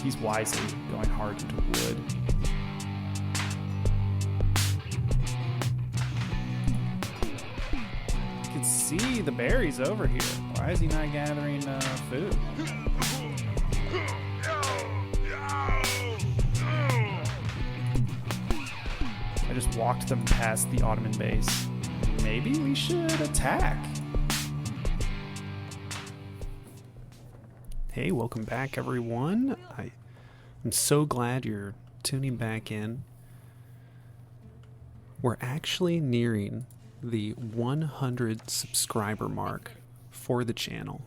He's wisely going hard into wood. You can see the berries over here. Why is he not gathering food? I just walked them past the Ottoman base. Maybe we should attack. Hey, welcome back, everyone. I'm so glad you're tuning back in. We're actually nearing the 100 subscriber mark for the channel.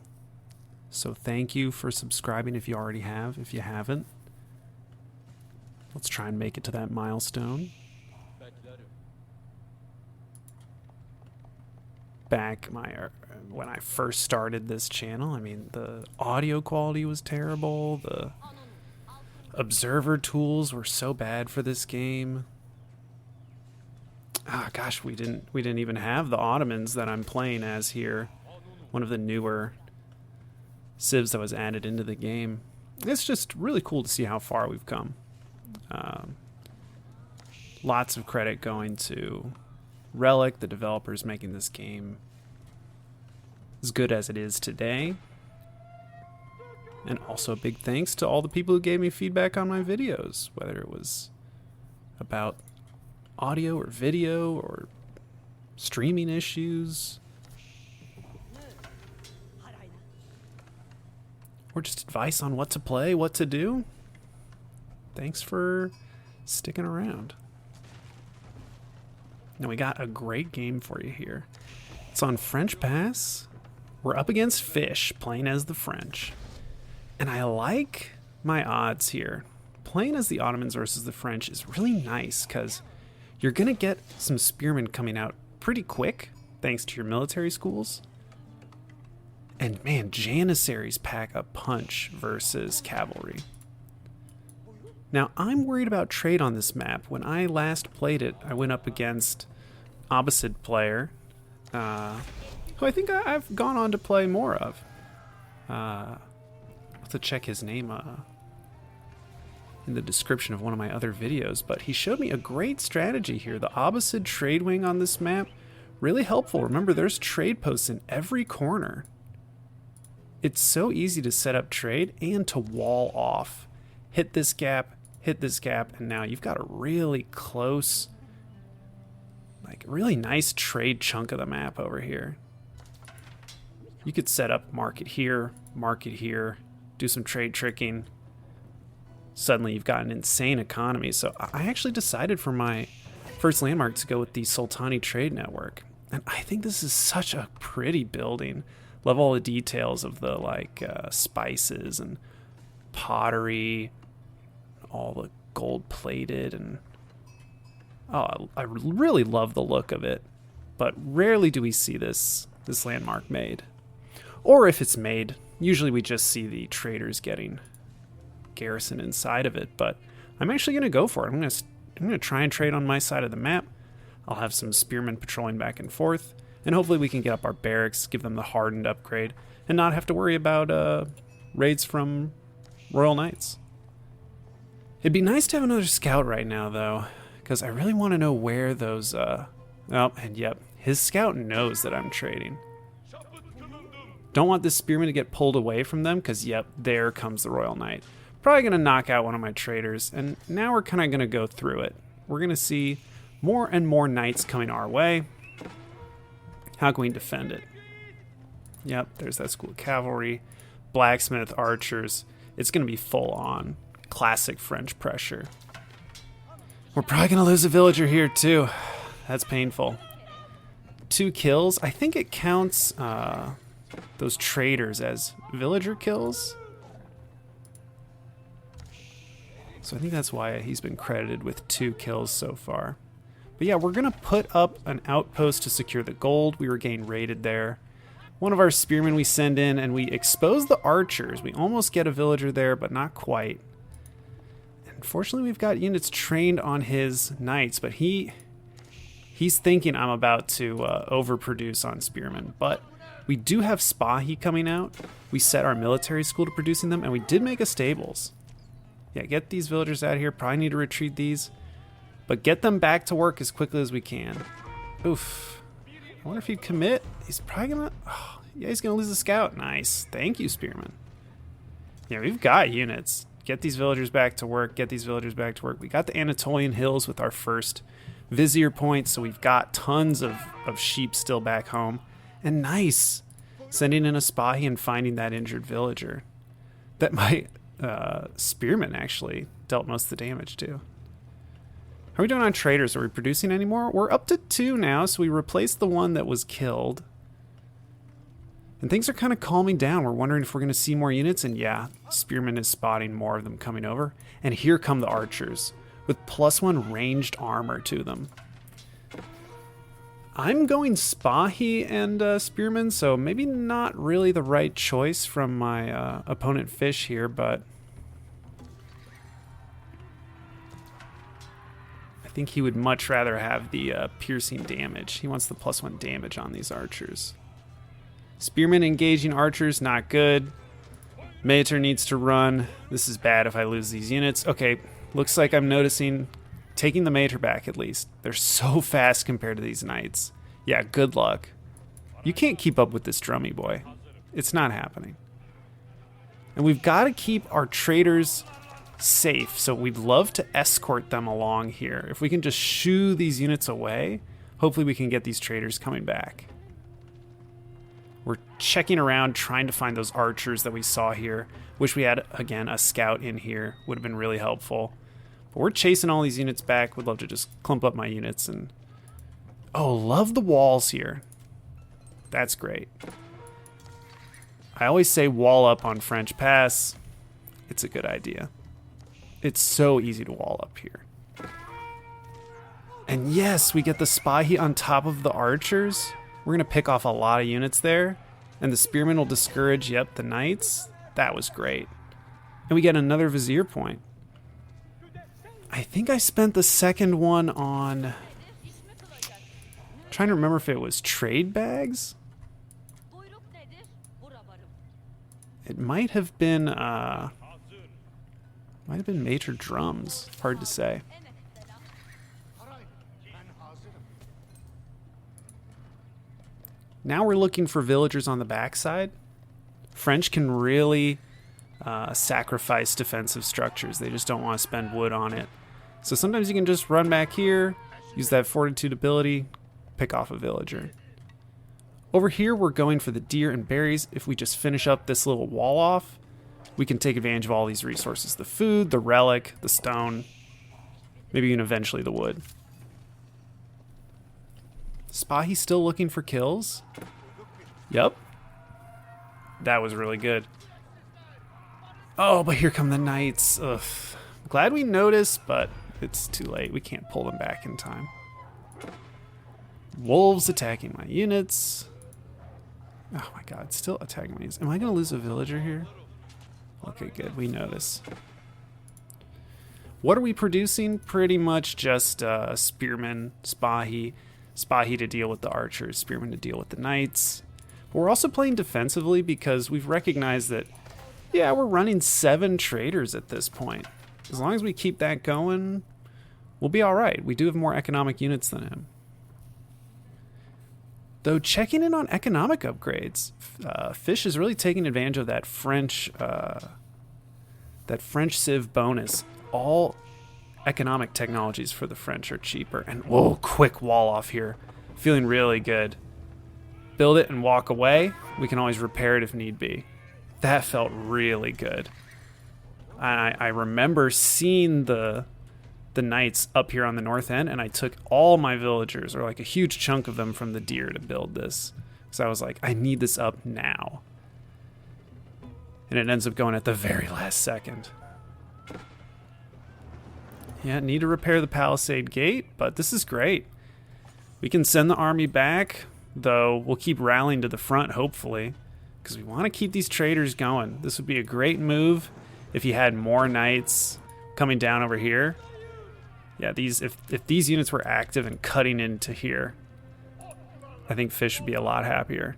So thank you for subscribing if you already have. If you haven't, let's try and make it to that milestone. Back when I first started this channel, I mean, the audio quality was terrible. The observer tools were so bad for this game. Ah, gosh, we didn't even have the Ottomans that I'm playing as here. One of the newer civs that was added into the game. It's just really cool to see how far we've come. Lots of credit going to Relic, the developers making this game as good as it is today. And also a big thanks to all the people who gave me feedback on my videos, whether it was about audio or video or streaming issues, or just advice on what to play, what to do. Thanks for sticking around. Now we got a great game for you here. It's on French Pass. We're up against Fish, playing as the French. And I like my odds here. Playing as the Ottomans versus the French is really nice because you're going to get some spearmen coming out pretty quick, thanks to your military schools. And man, Janissaries pack a punch versus cavalry. Now, I'm worried about trade on this map. When I last played it, I went up against Abbasid player, who I think I've gone on to play more of. I'll have to check his name in the description of one of my other videos, but he showed me a great strategy here. The Abbasid trade wing on this map, really helpful. Remember, there's trade posts in every corner. It's so easy to set up trade and to wall off. Hit this gap, and now you've got a really close, like really nice trade chunk of the map over here. You could set up market here, do some trade tricking. Suddenly you've got an insane economy. So I actually decided for my first landmark to go with the Sultani trade network. And I think this is such a pretty building. Love all the details of the spices and pottery, all the gold plated, and I really love the look of it. But rarely do we see this landmark made. Or if it's made, usually we just see the traders getting garrison inside of it. But I'm actually going to go for it. I'm going to try and trade on my side of the map. I'll have some spearmen patrolling back and forth, and hopefully we can get up our barracks, give them the hardened upgrade, and not have to worry about raids from Royal Knights. It'd be nice to have another scout right now, though, because I really want to know where those... and yep, his scout knows that I'm trading. Don't want this spearman to get pulled away from them, because yep, there comes the Royal Knight. Probably going to knock out one of my traders, and now we're kind of going to go through it. We're going to see more and more knights coming our way. How can we defend it? Yep, there's that school of cavalry, blacksmith, archers. It's going to be full on. Classic French pressure. We're probably going to lose a villager here too. That's painful. 2 kills. I think it counts those traders as villager kills. So I think that's why he's been credited with 2 kills so far. But yeah, we're going to put up an outpost to secure the gold. We were getting raided there. One of our spearmen we send in, and we expose the archers. We almost get a villager there, but not quite. Unfortunately, we've got units trained on his knights, but he's thinking I'm about to overproduce on spearmen. But We do have Spahi coming out. We set our military school to producing them, and we did make a stables. Yeah, get these villagers out of here. Probably need to retreat these. But get them back to work as quickly as we can. Oof. I wonder if he'd commit. He's probably gonna... Oh, yeah, he's gonna lose the scout. Nice. Thank you, Spearman. Yeah, we've got units. Get these villagers back to work. Get these villagers back to work. We got the Anatolian Hills with our first Vizier point, so we've got tons of sheep still back home. And nice. Sending in a Spahi and finding that injured villager. That my Spearman actually dealt most of the damage to. How are we doing on traders? Are we producing anymore? We're up to 2 now, so we replaced the one that was killed. And things are kind of calming down. We're wondering if we're going to see more units, and yeah, Spearman is spotting more of them coming over. And here come the archers, with +1 ranged armor to them. I'm going Spahi and Spearman, so maybe not really the right choice from my opponent Fish here, but... I think he would much rather have the piercing damage. He wants the +1 damage on these archers. Spearman engaging archers, not good. Mater needs to run. This is bad if I lose these units. Okay, looks like I'm noticing taking the Mater back at least. They're so fast compared to these knights. Yeah, good luck. You can't keep up with this drummy boy. It's not happening. And we've got to keep our traders safe, so we'd love to escort them along here. If we can just shoo these units away, hopefully we can get these traders coming back. We're checking around, trying to find those archers that we saw here. Wish we had, again, a scout in here. Would have been really helpful. But we're chasing all these units back. Would love to just clump up my units and... Oh, love the walls here. That's great. I always say wall up on French Pass. It's a good idea. It's so easy to wall up here. And yes, we get the Spahi on top of the archers. We're going to pick off a lot of units there. And the Spearmen will discourage, yep, the knights. That was great. And we get another Vizier point. I think I spent the second one on... I'm trying to remember if it was trade bags. It might have been Mater drums. Hard to say. Now we're looking for villagers on the backside. French can really sacrifice defensive structures. They just don't want to spend wood on it. So sometimes you can just run back here, use that fortitude ability, pick off a villager. Over here, we're going for the deer and berries. If we just finish up this little wall off, we can take advantage of all these resources. The food, the relic, the stone, maybe even eventually the wood. Spahi's still looking for kills. Yep. That was really good. Oh, but here come the knights. Ugh. Glad we noticed, but it's too late. We can't pull them back in time. Wolves attacking my units. Oh my god, still attacking my units. Am I going to lose a villager here? Okay, good. We notice. What are we producing? Pretty much just spearmen, Spahi. Spahi to deal with the archers, spearmen to deal with the knights. But we're also playing defensively because we've recognized that, yeah, we're running 7 traders at this point. As long as we keep that going, we'll be all right. We do have more economic units than him. Though checking in on economic upgrades, Fish is really taking advantage of that French Civ bonus. All economic technologies for the French are cheaper. And whoa, quick wall off here. Feeling really good. Build it and walk away. We can always repair it if need be. That felt really good. I remember seeing the knights up here on the north end, and I took all my villagers, or like a huge chunk of them, from the deer to build this. So I was like, I need this up now. And it ends up going at the very last second. Yeah, need to repair the palisade gate, but this is great. We can send the army back, though we'll keep rallying to the front, hopefully, because we want to keep these traders going. This would be a great move if you had more knights coming down over here. Yeah, if these units were active and cutting into here, I think Fish would be a lot happier.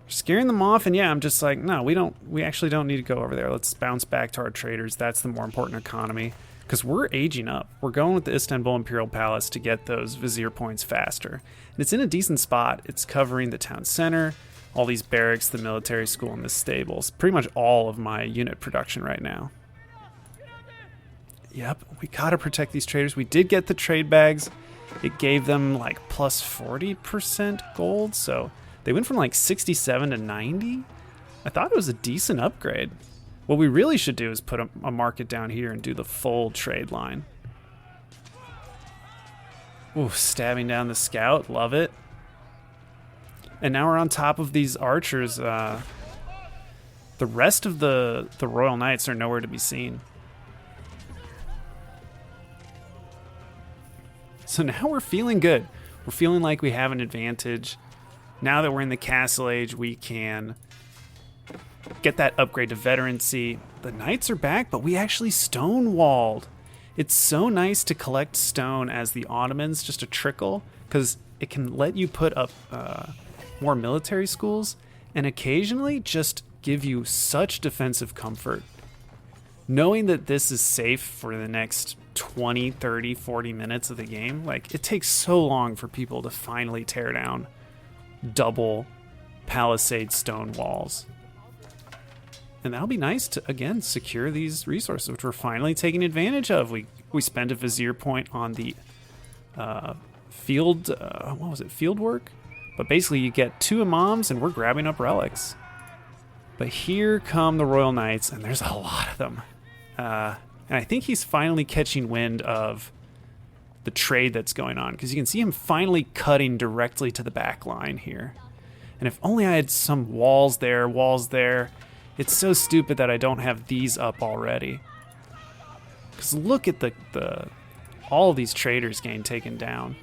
Scaring them off, and yeah, I'm just like, no, we actually don't need to go over there. Let's bounce back to our traders. That's the more important economy, because we're aging up. We're going with the Istanbul Imperial Palace to get those vizier points faster. And it's in a decent spot. It's covering the town center, all these barracks, the military school, and the stables. Pretty much all of my unit production right now. Yep, we gotta protect these traders. We did get the trade bags. It gave them like plus 40% gold, so they went from like 67 to 90. I thought it was a decent upgrade. What we really should do is put a market down here and do the full trade line. Ooh, stabbing down the scout, love it. And now we're on top of these archers. The rest of the Royal Knights are nowhere to be seen. So now we're feeling good. We're feeling like we have an advantage. Now that we're in the Castle Age, we can get that upgrade to veterancy. The Knights are back, but we actually stonewalled. It's so nice to collect stone as the Ottomans, just a trickle, because it can let you put up more military schools and occasionally just give you such defensive comfort. Knowing that this is safe for the next 20, 30, 40 minutes of the game, like, it takes so long for people to finally tear down double palisade stone walls. And that'll be nice to, again, secure these resources, which we're finally taking advantage of. We spent a vizier point on the field work? But basically you get 2 imams and we're grabbing up relics. But here come the Royal Knights, and there's a lot of them. And I think he's finally catching wind of the trade that's going on, because you can see him finally cutting directly to the back line here. And if only I had some walls there. It's so stupid that I don't have these up already. Because look at all of these traders getting taken down.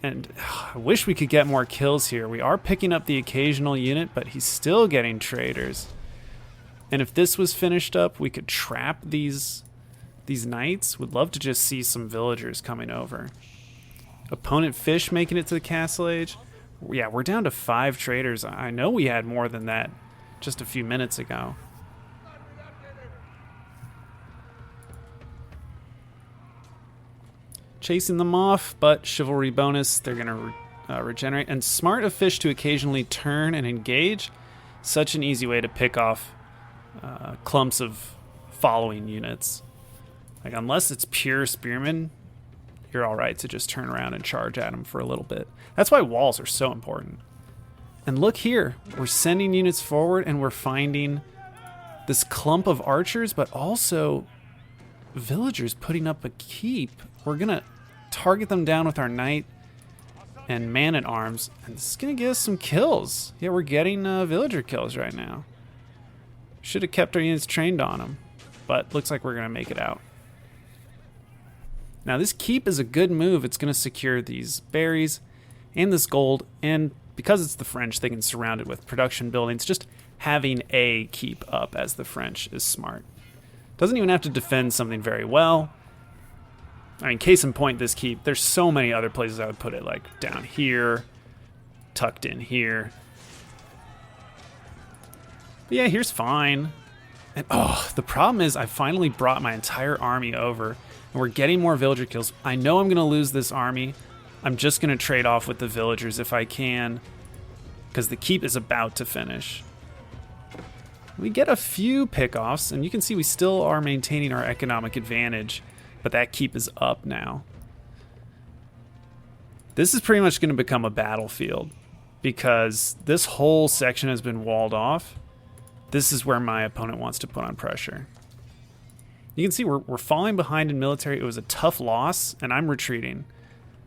And I wish we could get more kills here. We are picking up the occasional unit, but he's still getting traders. And if this was finished up, we could trap these knights. Would love to just see some villagers coming over. Opponent fish making it to the Castle Age. Yeah, we're down to 5 traders. I know we had more than that just a few minutes ago. Chasing them off, but chivalry bonus, they're going to regenerate. And smart of fish to occasionally turn and engage. Such an easy way to pick off clumps of following units. Like, unless it's pure spearmen, you're all right to just turn around and charge at them for a little bit. That's why walls are so important. And look here, we're sending units forward and we're finding this clump of archers, but also villagers putting up a keep. We're gonna target them down with our knight and man-at-arms, and this is gonna give us some kills. Yeah, we're getting villager kills right now. Should have kept our units trained on them, but looks like we're gonna make it out. Now this keep is a good move. It's gonna secure these berries and this gold, and because it's the French, they can surround it with production buildings. Just having a keep up as the French is smart. Doesn't even have to defend something very well. I mean, case in point, this keep, there's so many other places I would put it, like down here, tucked in here. But yeah, here's fine. And the problem is I finally brought my entire army over, and we're getting more villager kills. I know I'm going to lose this army. I'm just going to trade off with the villagers if I can, because the keep is about to finish. We get a few pickoffs, and you can see we still are maintaining our economic advantage, but that keep is up now. This is pretty much going to become a battlefield, because this whole section has been walled off. This is where my opponent wants to put on pressure. You can see we're falling behind in military. It was a tough loss, and I'm retreating.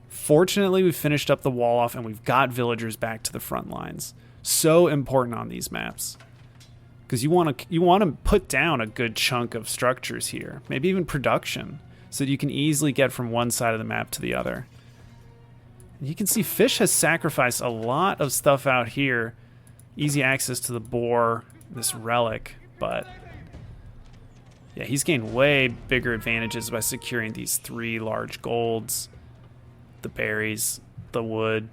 Fortunately, we finished up the wall off, and we've got villagers back to the front lines. So important on these maps, because you want to put down a good chunk of structures here, maybe even production, so that you can easily get from one side of the map to the other. And you can see Fish has sacrificed a lot of stuff out here. Easy access to the boar, this relic, but yeah, he's gained way bigger advantages by securing these 3 large golds, the berries, the wood.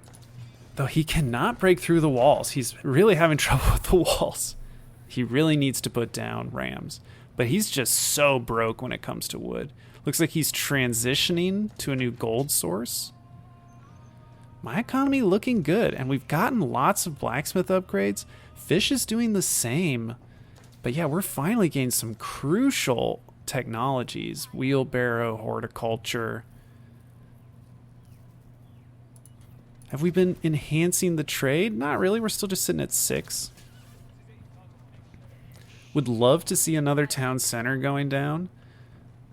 Though he cannot break through the walls. He's really having trouble with the walls. He really needs to put down rams. But he's just so broke when it comes to wood. Looks like he's transitioning to a new gold source. My economy looking good, and we've gotten lots of blacksmith upgrades. Fish is doing the same. But yeah, we're finally getting some crucial technologies. Wheelbarrow, horticulture. Have we been enhancing the trade? Not really, we're still just sitting at 6. Would love to see another town center going down.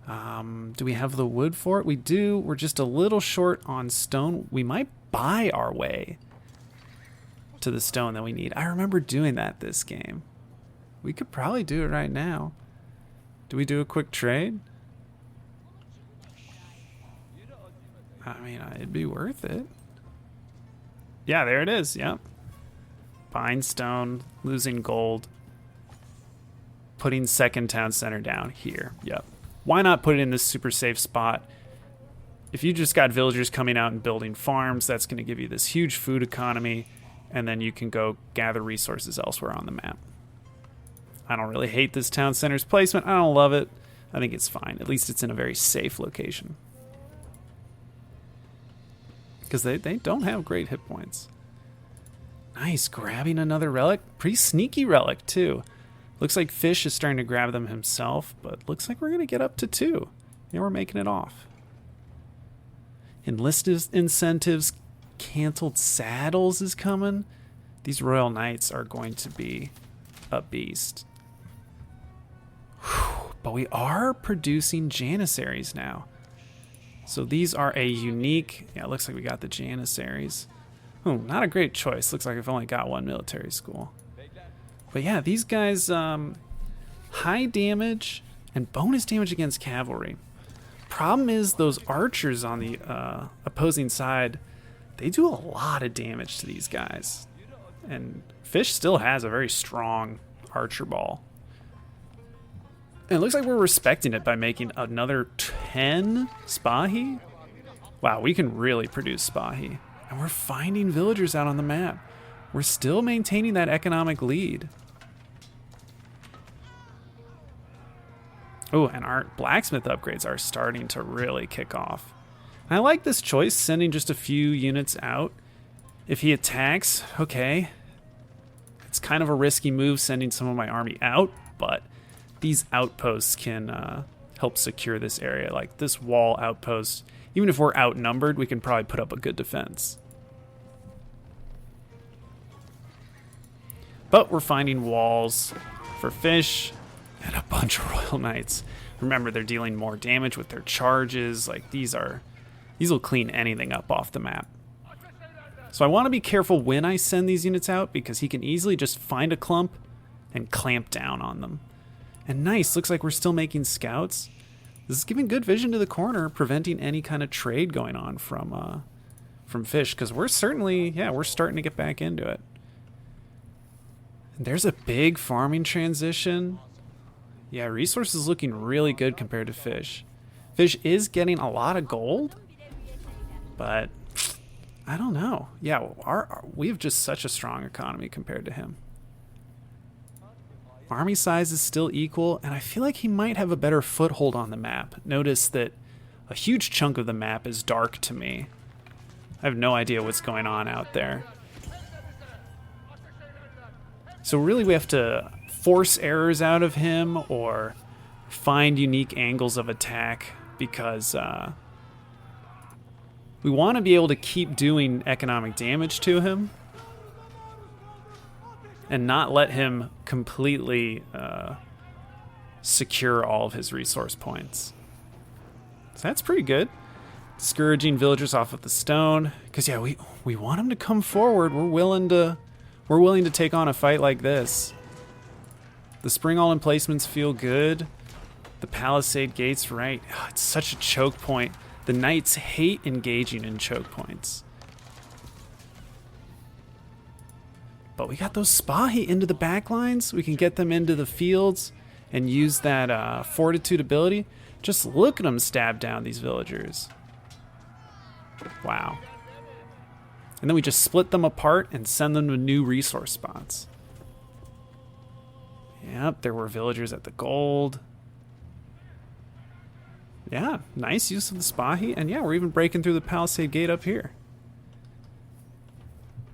Do we have the wood for it? We do. We're just a little short on stone. We might buy our way to the stone that we need. I remember doing that this game. We could probably do it right now. Do we do a quick trade? I mean, it'd be worth it. Yeah, there it is. Yep. Buying stone, losing gold. Putting second town center down here. Yep. Why not put it in this super safe spot? If you just got villagers coming out and building farms, that's going to give you this huge food economy, and then you can go gather resources elsewhere on the map. I don't really hate this town center's placement. I don't love it. I think it's fine. At least it's in a very safe location. Because they don't have great hit points. Nice, grabbing another relic. Pretty sneaky relic, too. Looks like Fish is starting to grab them himself, but looks like we're going to get up to 2. Yeah, we're making it off. Enlisted incentives, canceled saddles is coming. These Royal Knights are going to be a beast. Whew. But we are producing Janissaries now. So these are a unique... Yeah, it looks like we got the Janissaries. Oh, not a great choice. Looks like I've only got 1 military school. But yeah, these guys, high damage and bonus damage against cavalry. Problem is those archers on the opposing side, they do a lot of damage to these guys. And Fish still has a very strong archer ball. And it looks like we're respecting it by making another 10 Spahi. Wow, we can really produce Spahi. And we're finding villagers out on the map. We're still maintaining that economic lead. Oh, and our blacksmith upgrades are starting to really kick off. And I like this choice, sending just a few units out. If he attacks, okay. It's kind of a risky move sending some of my army out, but these outposts can help secure this area. Like this wall outpost, even if we're outnumbered, we can probably put up a good defense. But we're finding walls for Fish and a bunch of Royal Knights. Remember, they're dealing more damage with their charges. Like these will clean anything up off the map. So I want to be careful when I send these units out because he can easily just find a clump and clamp down on them. And nice, looks like we're still making scouts. This is giving good vision to the corner, preventing any kind of trade going on from Fish, because we're certainly, yeah, we're starting to get back into it. And there's a big farming transition. Yeah, resources looking really good compared to Fish. Fish is getting a lot of gold, but I don't know. Yeah, we have just such a strong economy compared to him. Army size is still equal, and I feel like he might have a better foothold on the map. Notice that a huge chunk of the map is dark to me. I have no idea what's going on out there. So really we have to force errors out of him or find unique angles of attack because we want to be able to keep doing economic damage to him and not let him completely secure all of his resource points. So that's pretty good. Discouraging villagers off of the stone, because yeah, we want him to come forward. We're willing to take on a fight like this. The spring all emplacements feel good. The palisade gates, right? Oh, it's such a choke point. The knights hate engaging in choke points. But we got those Spahi into the back lines. We can get them into the fields and use that fortitude ability. Just look at them stab down these villagers. Wow. And then we just split them apart and send them to new resource spots. Yep, there were villagers at the gold. Yeah, nice use of the Spahi. And yeah, we're even breaking through the palisade gate up here.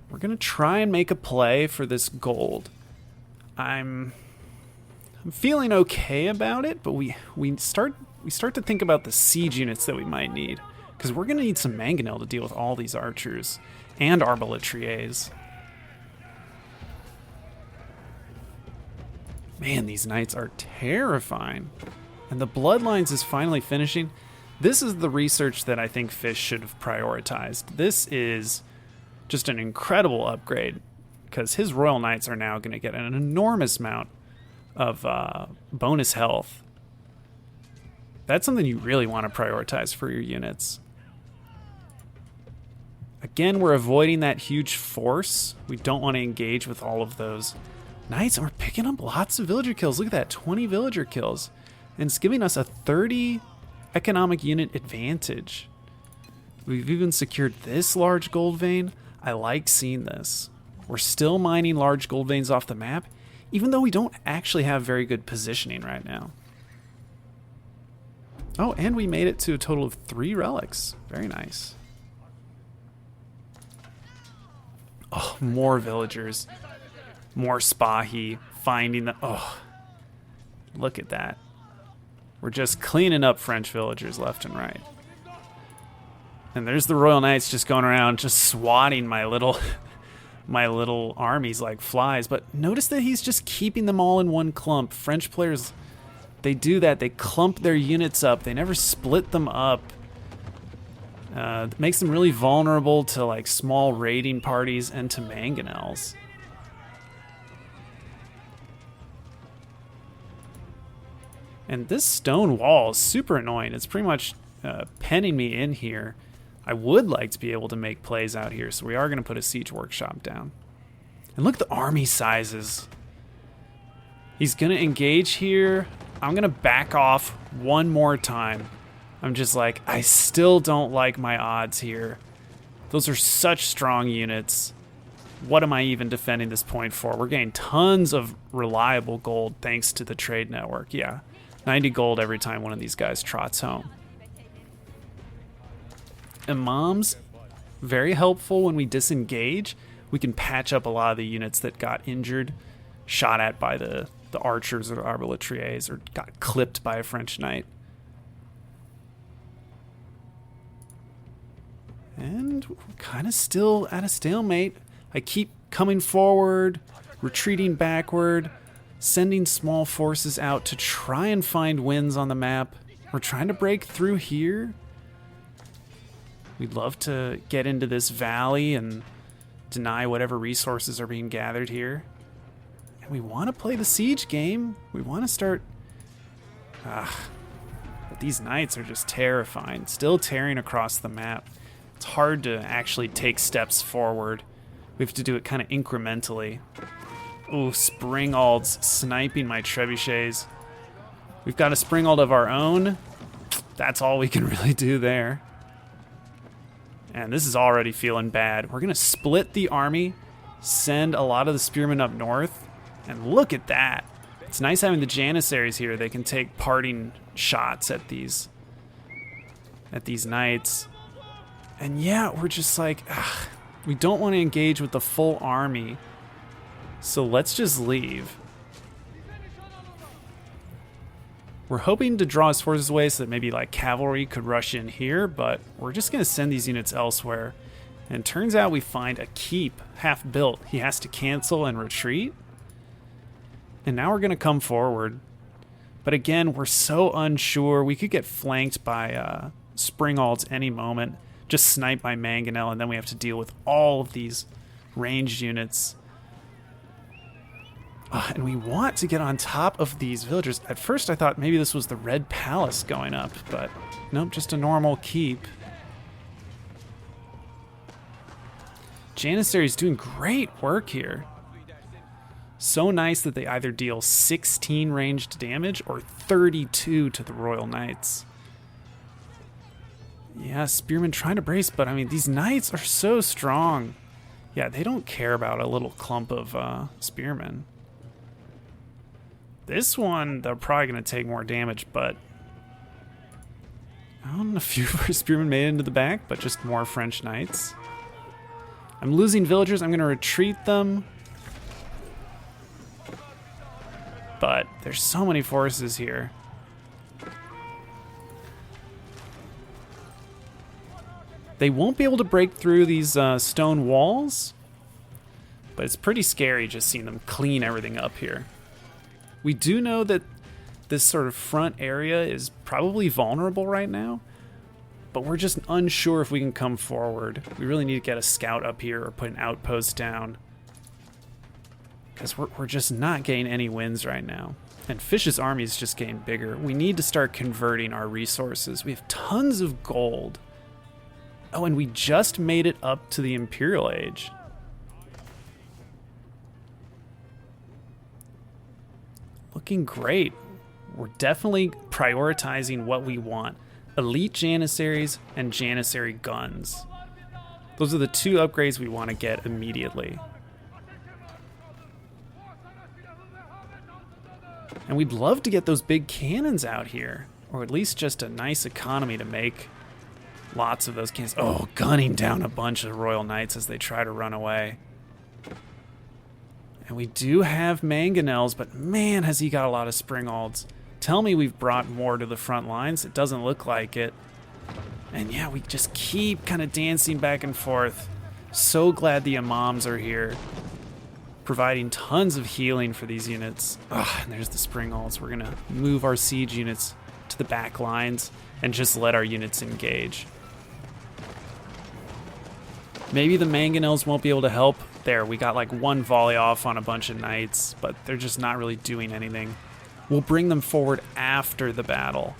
We're going to try and make a play for this gold. I'm feeling okay about it, but we start to think about the siege units that we might need, because we're going to need some mangonel to deal with all these archers and arbaletriers. Man, these knights are terrifying. And the Bloodlines is finally finishing. This is the research that I think Fish should have prioritized. This is just an incredible upgrade, because his Royal Knights are now going to get an enormous amount of bonus health. That's something you really want to prioritize for your units. Again, we're avoiding that huge force. We don't want to engage with all of those knights, and we're picking up lots of villager kills. Look at that, 20 villager kills. And it's giving us a 30 economic unit advantage. We've even secured this large gold vein. I like seeing this. We're still mining large gold veins off the map, even though we don't actually have very good positioning right now. Oh, and we made it to a total of 3 relics. Very nice. Oh, more villagers. More Spahi. Finding the... Oh, look at that. We're just cleaning up French villagers left and right. And there's the Royal Knights just going around just swatting my little armies like flies. But notice that he's just keeping them all in one clump. French players, they do that. They clump their units up. They never split them up. It makes them really vulnerable to like small raiding parties and to mangonels. And this stone wall is super annoying. It's pretty much penning me in here. I would like to be able to make plays out here, so we are going to put a siege workshop down. And look at the army sizes. He's going to engage here. I'm going to back off one more time. I'm just like, I still don't like my odds here. Those are such strong units. What am I even defending this point for? We're getting tons of reliable gold thanks to the trade network. Yeah, 90 gold every time one of these guys trots home. Imams, very helpful when we disengage. We can patch up a lot of the units that got injured, shot at by the archers or arbaletriers, or got clipped by a French knight. And we're kind of still at a stalemate. I keep coming forward, retreating backward, sending small forces out to try and find wins on the map. We're trying to break through here. We'd love to get into this valley and deny whatever resources are being gathered here. And we want to play the siege game. We want to start... But these knights are just terrifying. Still tearing across the map. It's hard to actually take steps forward. We have to do it kind of incrementally. Oh, Springalds sniping my trebuchets. We've got a Springald of our own. That's all we can really do there. And this is already feeling bad. We're going to split the army, send a lot of the spearmen up north, and look at that. It's nice having the Janissaries here. They can take parting shots at these knights. And yeah, we're just like, we don't want to engage with the full army, so let's just leave. We're hoping to draw his forces away so that maybe like cavalry could rush in here, but we're just going to send these units elsewhere. And it turns out we find a keep half built. He has to cancel and retreat. And now we're going to come forward. But again, we're so unsure. We could get flanked by Springalds any moment. Just sniped by Mangonel, and then we have to deal with all of these ranged units. And we want to get on top of these villagers. At first I thought maybe this was the Red Palace going up, but nope, just a normal keep. Janissary's doing great work here. So nice that they either deal 16 ranged damage or 32 to the Royal Knights. Yeah, spearmen trying to brace, but I mean, these knights are so strong. Yeah, they don't care about a little clump of spearmen. This one, they're probably going to take more damage, but I don't know, a few spearmen made it into the back, but just more French knights. I'm losing villagers. I'm going to retreat them. But there's so many forces here. They won't be able to break through these stone walls, but it's pretty scary just seeing them clean everything up here. We do know that this sort of front area is probably vulnerable right now, but we're just unsure if we can come forward. We really need to get a scout up here or put an outpost down, because we're just not getting any wins right now. And Fish's army is just getting bigger. We need to start converting our resources. We have tons of gold. Oh, and we just made it up to the Imperial Age. Looking great. We're definitely prioritizing what we want. Elite Janissaries and Janissary guns. Those are the two upgrades we want to get immediately. And we'd love to get those big cannons out here, or at least just a nice economy to make lots of those cannons. Oh, gunning down a bunch of Royal Knights as they try to run away. And we do have mangonels, but man, has he got a lot of springalds. Tell me we've brought more to the front lines. It doesn't look like it. And yeah, we just keep kind of dancing back and forth. So glad the imams are here, providing tons of healing for these units. Ugh, and there's the springalds. We're gonna move our siege units to the back lines and just let our units engage. Maybe the mangonels won't be able to help. There, we got like one volley off on a bunch of knights, but they're just not really doing anything. We'll bring them forward after the battle,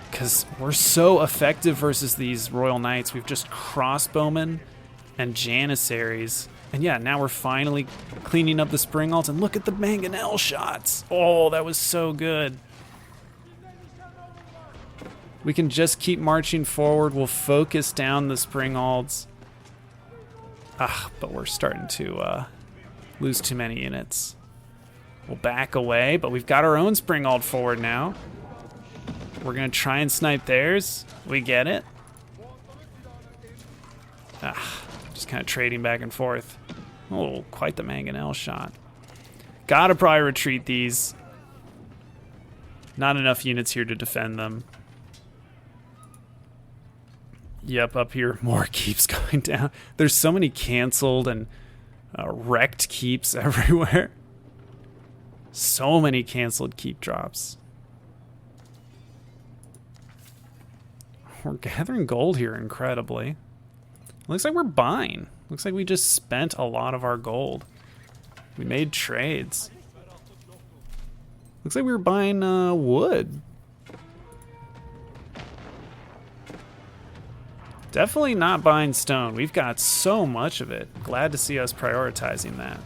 because we're so effective versus these Royal Knights. We've just crossbowmen and Janissaries. And yeah, now we're finally cleaning up the springalds, and look at the mangonel shots. Oh, that was so good. We can just keep marching forward. We'll focus down the springalds. But we're starting to lose too many units. We'll back away, but we've got our own springald forward now. We're gonna try and snipe theirs. We get it. Just kind of trading back and forth. Oh, quite the mangonel shot. Gotta probably retreat these. Not enough units here to defend them. Yep, up here, more keeps going down. There's so many canceled and wrecked keeps everywhere. So many canceled keep drops. We're gathering gold here incredibly. Looks like we're buying. Looks like we just spent a lot of our gold. We made trades. Looks like we were buying wood. Definitely not buying stone. We've got so much of it. Glad to see us prioritizing that.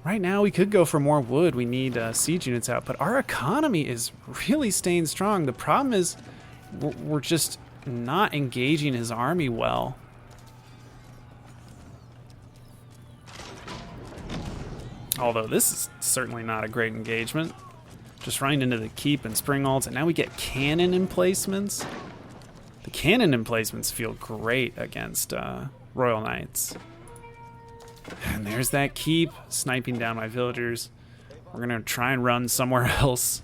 Right now we could go for more wood. We need siege units out, but our economy is really staying strong. The problem is we're just not engaging his army well. Although this is certainly not a great engagement. Just running into the keep and springalds, and now we get cannon emplacements. The cannon emplacements feel great against Royal Knights. And there's that keep, sniping down my villagers. We're gonna try and run somewhere else.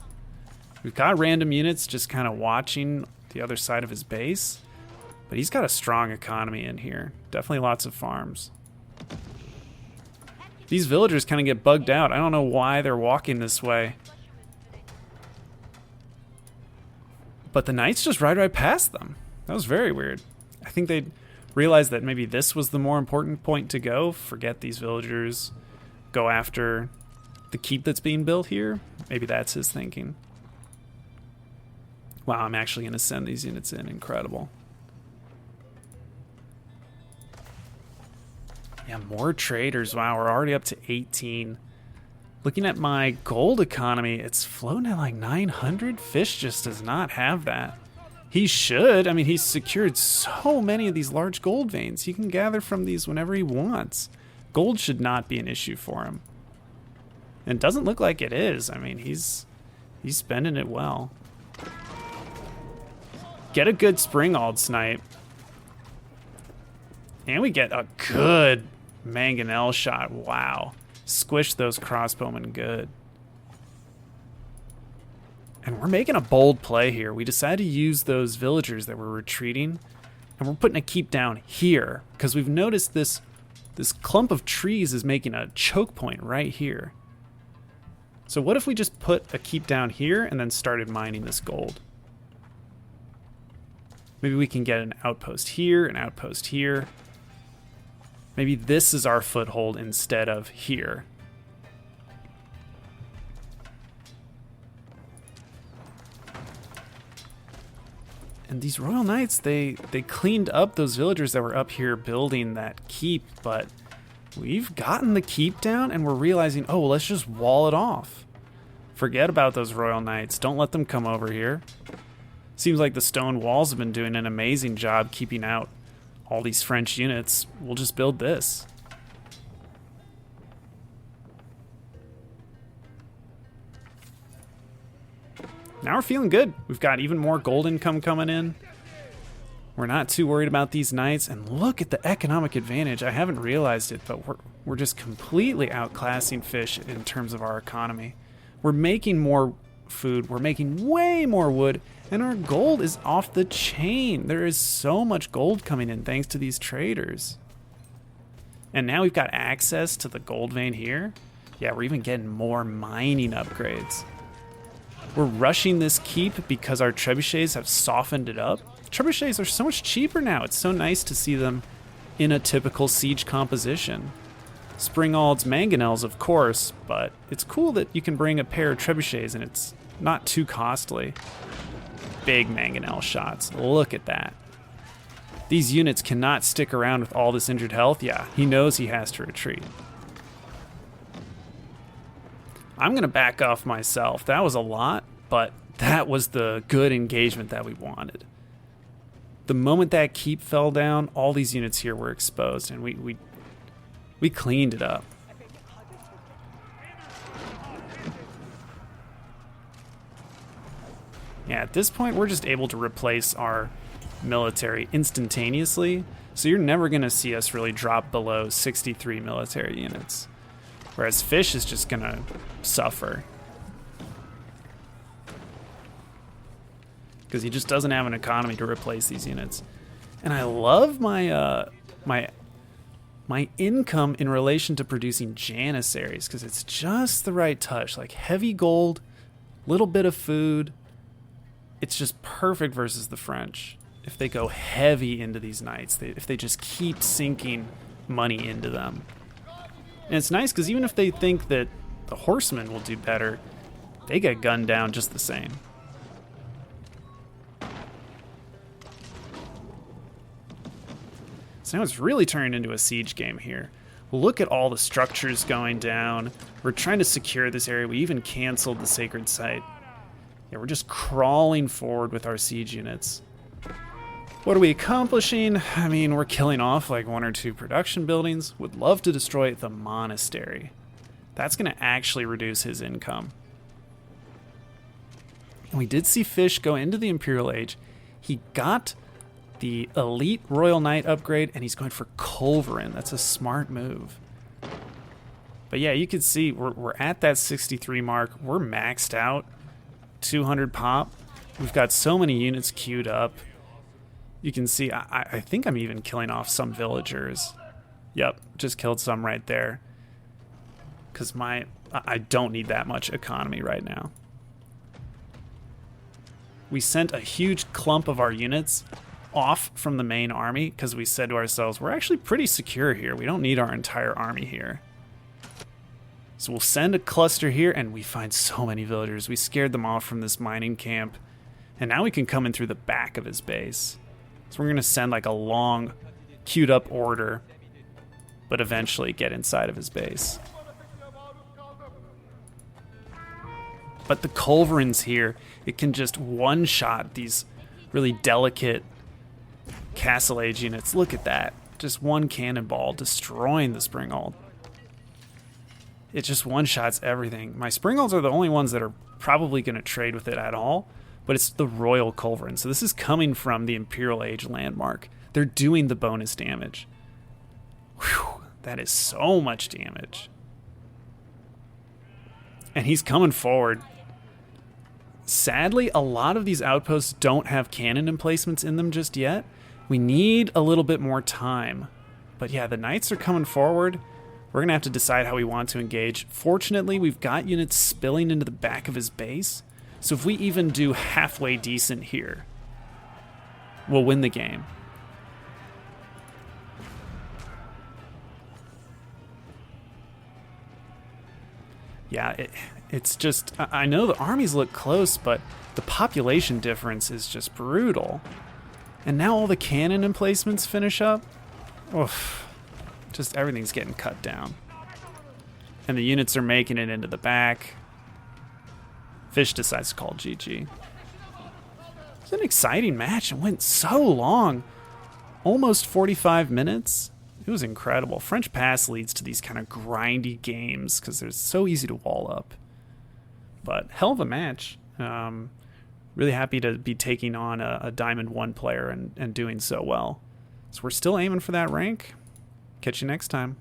We've got random units just kind of watching the other side of his base, but he's got a strong economy in here. Definitely lots of farms. These villagers kind of get bugged out. I don't know why they're walking this way. But the knights just ride right past them. That was very weird. I think they realized that maybe this was the more important point to go. Forget these villagers. Go after the keep that's being built here. Maybe that's his thinking. Wow, I'm actually going to send these units in. Incredible. Yeah, more traders. Wow, we're already up to 18. Looking at my gold economy, it's floating at like 900. Fish just does not have that. He should. I mean, he's secured so many of these large gold veins. He can gather from these whenever he wants. Gold should not be an issue for him. And it doesn't look like it is. I mean, he's spending it well. Get a good springald snipe. And we get a good mangonel shot. Wow. Squish those crossbowmen good. And we're making a bold play here. We decided to use those villagers that were retreating, and we're putting a keep down here because we've noticed this clump of trees is making a choke point right here. So what if we just put a keep down here and then started mining this gold? Maybe we can get an outpost here, an outpost here. Maybe this is our foothold instead of here. And these Royal Knights, they cleaned up those villagers that were up here building that keep, but we've gotten the keep down and we're realizing, oh, well, let's just wall it off. Forget about those Royal Knights. Don't let them come over here. Seems like the stone walls have been doing an amazing job keeping out all these French units. We'll just build this. Now we're feeling good. We've got even more gold income coming in. We're not too worried about these knights. And look at the economic advantage. I haven't realized it, but we're just completely outclassing fish in terms of our economy. We're making more food. We're making way more wood. And our gold is off the chain. There is so much gold coming in thanks to these traders. And now we've got access to the gold vein here. Yeah, we're even getting more mining upgrades. We're rushing this keep because our trebuchets have softened it up. Trebuchets are so much cheaper now. It's so nice to see them in a typical siege composition. Springalds, mangonels, of course, but it's cool that you can bring a pair of trebuchets and it's not too costly. Big mangonel shots. Look at that. These units cannot stick around with all this injured health. Yeah, he knows he has to retreat. I'm going to back off myself. That was a lot, but that was the good engagement that we wanted. The moment that keep fell down, all these units here were exposed, and we cleaned it up. Yeah, at this point, we're just able to replace our military instantaneously, so you're never going to see us really drop below 63 military units. Whereas fish is just going to suffer. Because he just doesn't have an economy to replace these units. And I love my my income in relation to producing janissaries, because it's just the right touch. Like heavy gold, little bit of food. It's just perfect versus the French. If they go heavy into these knights, if they just keep sinking money into them. And it's nice because even if they think that the horsemen will do better, they get gunned down just the same. So now it's really turning into a siege game here. Look at all the structures going down. We're trying to secure this area. We even canceled the sacred site. Yeah, we're just crawling forward with our siege units. What are we accomplishing? I mean, we're killing off like 1 or 2 production buildings. Would love to destroy the monastery. That's going to actually reduce his income. And we did see Fish go into the Imperial Age. He got the Elite Royal Knight upgrade, and he's going for Culverin. That's a smart move. But yeah, you can see we're at that 63 mark. We're maxed out. 200 pop. We've got so many units queued up. You can see, I think I'm even killing off some villagers. Yep, just killed some right there. Because I don't need that much economy right now. We sent a huge clump of our units off from the main army because we said to ourselves, we're actually pretty secure here. We don't need our entire army here. So we'll send a cluster here, and we find so many villagers. We scared them off from this mining camp. And now we can come in through the back of his base. So we're going to send like a long, queued up order, but eventually get inside of his base. But the culverins here, it can just one-shot these really delicate castle age units. Look at that. Just one cannonball destroying the Springald. It just one-shots everything. My Springalds are the only ones that are probably going to trade with it at all, but it's the Royal Culverin. So this is coming from the Imperial Age landmark. They're doing the bonus damage. Whew, that is so much damage. And he's coming forward. Sadly, a lot of these outposts don't have cannon emplacements in them just yet. We need a little bit more time. But yeah, the knights are coming forward. We're going to have to decide how we want to engage. Fortunately, we've got units spilling into the back of his base. So if we even do halfway decent here, we'll win the game. Yeah, it's just, I know the armies look close, but the population difference is just brutal. And now all the cannon emplacements finish up. Oof. Just everything's getting cut down. And the units are making it into the back. Fish decides to call GG. It's an exciting match. It went so long. Almost 45 minutes. It was incredible. French Pass leads to these kind of grindy games because they're so easy to wall up. But hell of a match. Really happy to be taking on a Diamond 1 player and doing so well. So we're still aiming for that rank. Catch you next time.